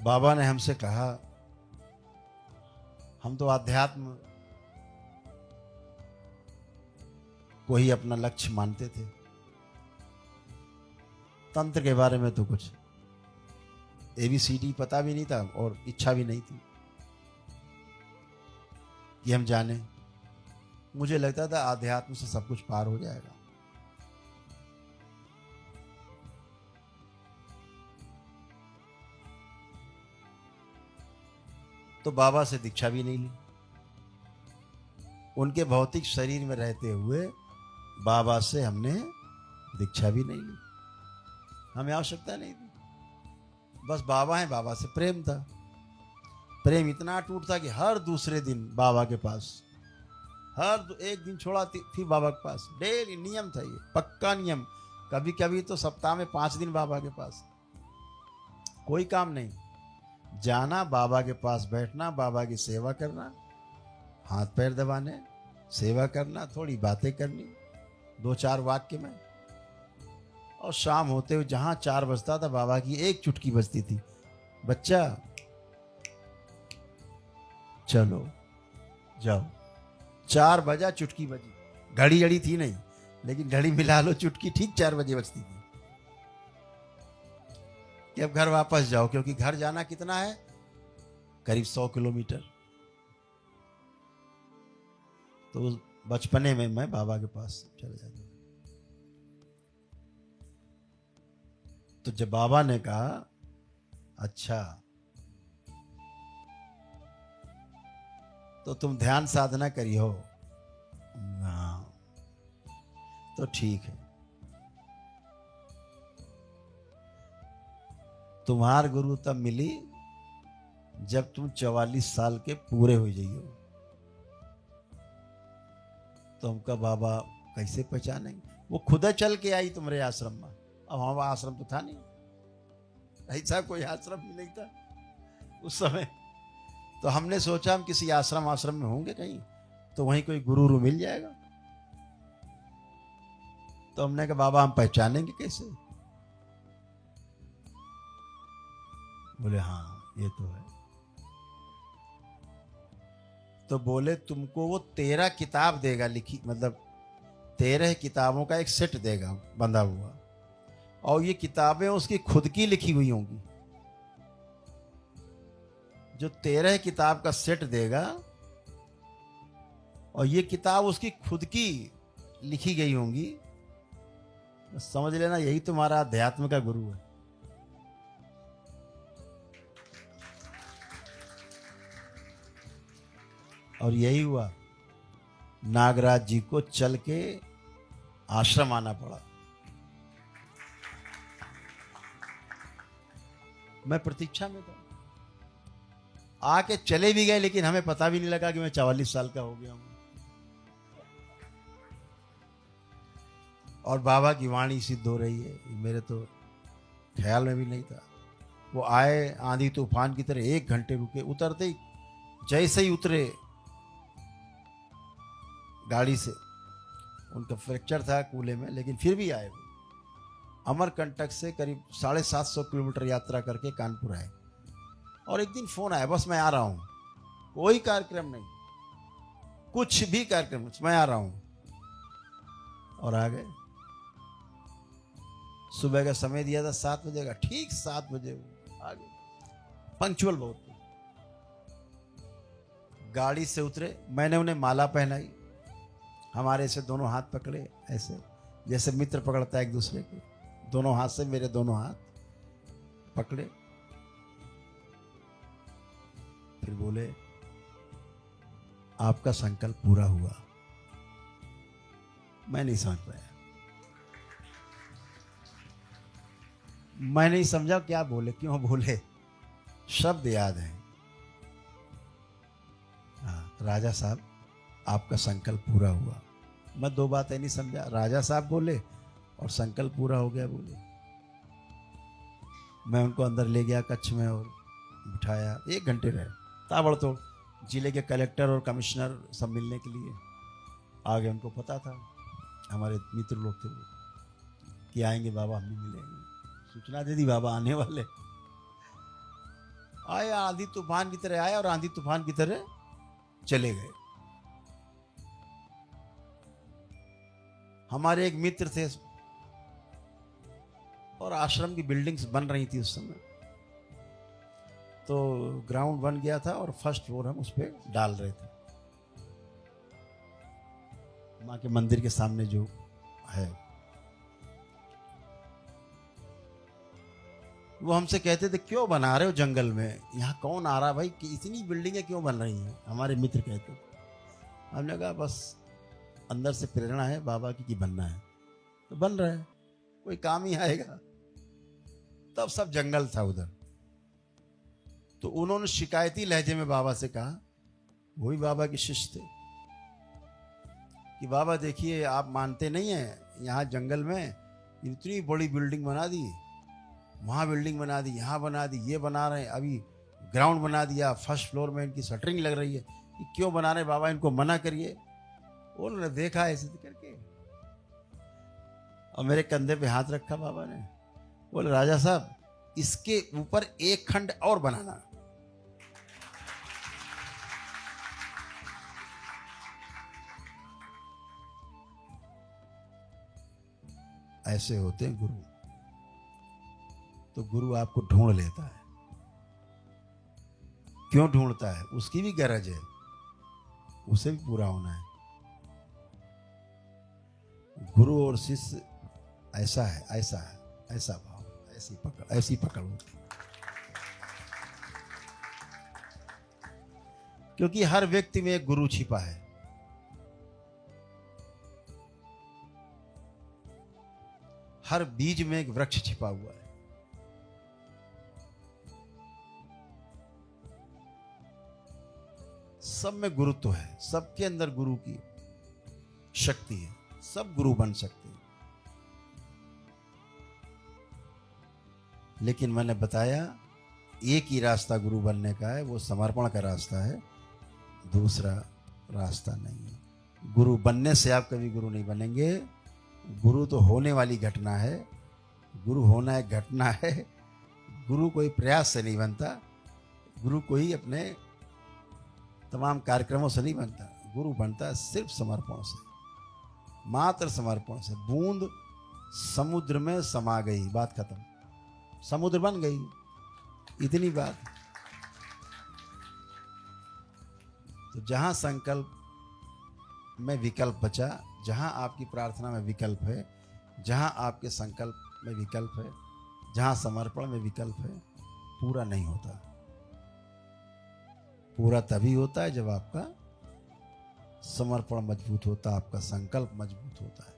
बाबा ने हमसे कहा, हम तो आध्यात्म को ही अपना लक्ष्य मानते थे, तंत्र के बारे में तो कुछ ABCD पता भी नहीं था और इच्छा भी नहीं थी कि हम जाने। मुझे लगता था आध्यात्म से सब कुछ पार हो जाएगा। तो बाबा से दीक्षा भी नहीं ली। उनके भौतिक शरीर में रहते हुए बाबा से हमने दीक्षा भी नहीं ली। हमें आवश्यकता नहीं थी, बस बाबा हैं, बाबा से प्रेम था। प्रेम इतना टूट था कि हर दूसरे दिन बाबा के पास, हर एक दिन छोड़ा थी बाबा के पास, डेली नियम था, ये पक्का नियम। कभी कभी तो सप्ताह में 5 दिन बाबा के पास, कोई काम नहीं, जाना बाबा के पास, बैठना, बाबा की सेवा करना, हाथ पैर दबाने, सेवा करना, थोड़ी बातें करनी 2-4 वाक्य में। और शाम होते हुए जहां 4 बजता था, बाबा की एक चुटकी बजती थी, बच्चा चलो जाओ। 4 बजा, चुटकी बजी, घड़ी घड़ी थी नहीं, लेकिन घड़ी मिला लो, चुटकी ठीक 4 बजे बजती थी कि अब घर वापस जाओ, क्योंकि घर जाना कितना है, करीब 100 किलोमीटर। तो बचपने में मैं बाबा के पास चले जाता। तो जब बाबा ने कहा अच्छा तो तुम ध्यान साधना करी हो, हाँ तो ठीक है, तुम्हार गुरु तब मिली जब तुम 44 साल के पूरे हो जाइयो। तो हमका बाबा कैसे पहचानेंगे, वो खुद चल के आई तुम्हारे आश्रम में। अब हमारा आश्रम तो था नहीं, ऐसा कोई आश्रम भी नहीं था उस समय। तो हमने सोचा हम किसी आश्रम में होंगे कहीं, तो वहीं कोई गुरु मिल जाएगा। तो हमने कहा बाबा हम पहचानेंगे कैसे? बोले हाँ ये तो है। तो बोले तुमको वो 13 किताब देगा लिखी, मतलब 13 किताबों का एक सेट देगा बंधा हुआ, और ये किताबें उसकी खुद की लिखी हुई होंगी। जो 13 किताब का सेट देगा और ये किताब उसकी खुद की लिखी गई होंगी, समझ लेना यही तुम्हारा अध्यात्म का गुरु है। और यही हुआ, नागराज जी को चल के आश्रम आना पड़ा। मैं प्रतीक्षा में था, आके चले भी गए, लेकिन हमें पता भी नहीं लगा कि मैं 44 साल का हो गया हूं। और बाबा की वाणी सिद्ध हो रही है, मेरे तो ख्याल में भी नहीं था। वो आए आंधी तूफान की तरह, 1 घंटे रुके, उतरते ही जैसे ही उतरे गाड़ी से, उनका फ्रैक्चर था कूल्हे में, लेकिन फिर भी आए। वो अमरकंटक से करीब 750 किलोमीटर यात्रा करके कानपुर आए। और एक दिन फोन आया, बस मैं आ रहा हूं, कोई कार्यक्रम नहीं, कुछ भी कार्यक्रम, मैं आ रहा हूं। और आ गए। सुबह का समय दिया था 7 बजे का, ठीक 7 बजे आ गए, पंक्चुअल बहुत। गाड़ी से उतरे, मैंने उन्हें माला पहनाई, हमारे से दोनों हाथ पकड़े, ऐसे जैसे मित्र पकड़ता है एक दूसरे के, दोनों हाथ से मेरे दोनों हाथ पकड़े। फिर बोले आपका संकल्प पूरा हुआ। मैं नहीं समझ पाया, मैं नहीं समझा क्या बोले, क्यों बोले, शब्द याद है। हाँ, राजा साहब आपका संकल्प पूरा हुआ। मैं 2 बातें नहीं समझा, राजा साहब बोले और संकल्प पूरा हो गया बोले। मैं उनको अंदर ले गया कक्ष में और बिठाया, 1 घंटे रहे, ताबड़तोड़ जिले के कलेक्टर और कमिश्नर सब मिलने के लिए आ गए। उनको पता था, हमारे मित्र लोग थे वो कि आएंगे बाबा, हम भी मिलेंगे, सूचना दे दी बाबा आने वाले। आया आंधी तूफान की तरह आया और आंधी तूफान की तरह चले गए। हमारे एक मित्र थे और आश्रम की बिल्डिंग्स बन रही थी उस समय, तो ग्राउंड बन गया था और फर्स्ट फ्लोर हम उस पर डाल रहे थे, माँ के मंदिर के सामने जो है। वो हमसे कहते थे क्यों बना रहे हो जंगल में, यहाँ कौन आ रहा है भाई, कि इतनी बिल्डिंगें क्यों बन रही हैं। हमारे मित्र कहते, हमने कहा बस अंदर से प्रेरणा है बाबा की कि बनना है तो बन रहा है, कोई काम ही आएगा। तब सब जंगल था उधर। तो उन्होंने शिकायती लहजे में बाबा से कहा, वही बाबा के शिष्य थे, कि बाबा देखिए आप मानते नहीं हैं, यहाँ जंगल में इतनी बड़ी बिल्डिंग बना दी, वहाँ बिल्डिंग बना दी, यहाँ बना दी, ये बना रहे हैं, अभी ग्राउंड बना दिया, फर्स्ट फ्लोर में इनकी शटरिंग लग रही है, कि क्यों बना रहे बाबा, इनको मना करिए। उन्होंने देखा ऐसे करके और मेरे कंधे पे हाथ रखा बाबा ने, बोले राजा साहब इसके ऊपर एक खंड और बनाना। ऐसे होते हैं गुरु। तो गुरु आपको ढूंढ लेता है। क्यों ढूंढता है, उसकी भी गरज है, उसे भी पूरा होना है। गुरु और शिष्य ऐसा है, ऐसा है, ऐसा भाव, ऐसी पकड़ होती। क्योंकि हर व्यक्ति में एक गुरु छिपा है। हर बीज में एक वृक्ष छिपा हुआ है। सब में गुरुत्व है, सबके अंदर गुरु की शक्ति है, सब गुरु बन सकते हैं। लेकिन मैंने बताया एक ही रास्ता गुरु बनने का है, वो समर्पण का रास्ता है, दूसरा रास्ता नहीं है। गुरु बनने से आप कभी गुरु नहीं बनेंगे। गुरु तो होने वाली घटना है, गुरु होना एक घटना है। गुरु कोई प्रयास से नहीं बनता, गुरु कोई अपने तमाम कार्यक्रमों से नहीं बनता। गुरु बनता है सिर्फ समर्पण से, मात्र समर्पण से। बूंद समुद्र में समा गई, बात खत्म, समुद्र बन गई, इतनी बात। तो जहां संकल्प में विकल्प बचा, जहां आपकी प्रार्थना में विकल्प है, जहां आपके संकल्प में विकल्प है, जहां समर्पण में विकल्प है, पूरा नहीं होता। पूरा तभी होता है जब आपका समर्पण मजबूत होता है, आपका संकल्प मजबूत होता है।